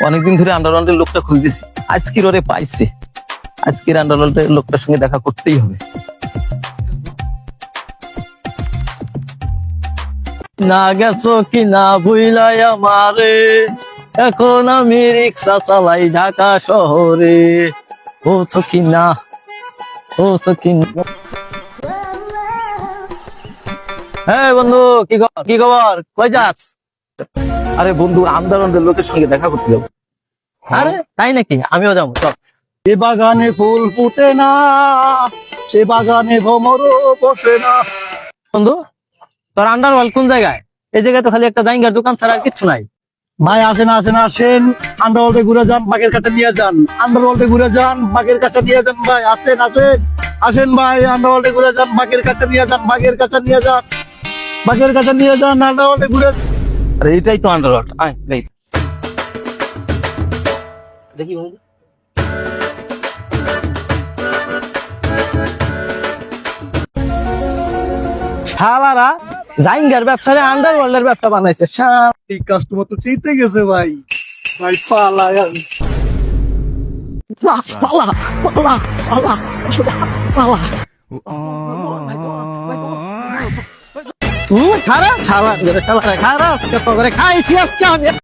অনেকদিন ধরে আন্ডারওয়ার্ল্ডের লোকটা খুঁজতেছি, আজকের ওরে পাইছে। আজকের আন্ডারওয়ার্ল্ডের লোকটার সঙ্গে দেখা করতেই হবে। না গেছো কি না ভুইলাই আমারে, এখন আমি রিক্সা চালাই ঢাকা শহরে। ও তো কি না, ও তো কি না। হ্যাঁ বন্ধু, কি খবর, কই যাস? আরে বন্ধু, আন্ডারওয়ার্ল্ডের লোকের সঙ্গে দেখা করতে যাবো। আরে তাই নাকি? আমিও যাবো, চল। এ বাগানে ফুল ফুটে না, সে বাগানে ভ্রমরও বসে না। বন্ধু, তোর আন্ডারওয়ার্ল্ড কোন জায়গায়? এই জায়গায় তো খালি একটা জাইঙ্গার দোকান ছাড়া আর কিচ্ছু নাই। ভাই আসেন, আন্ডারওয়ার্ল্ডে ঘুরে যান, বাঘের কাছে নিয়ে যান। আন্ডারওয়ার্ল্ডে ঘুরে যান, বাঘের কাছে নিয়ে যান। ভাই আসেন ভাই, আন্ডারওয়ার্ল্ডে ঘুরে যান, বাঘের কাছে নিয়ে যান, বাঘের কাছে নিয়ে যান, বাঘের কাছে নিয়ে যান, আন্ডারওয়ার্ল্ডে ঘুরে। আরে এটাই তো আন্ডারওয়ার্ল্ড, আয় দেখ। দেখি বন্ধু, শালারা জাইঙ্গার ব্যবসারে আন্ডারওয়ার্ল্ডের ব্যবসা বানাইছে। এই কাস্টমার তো চিনতে গেছে ভাই। ভাই পালা পালা পালা পালা পালা। খারাপ খারাপ খারাপ খাইছি আজকে আমি।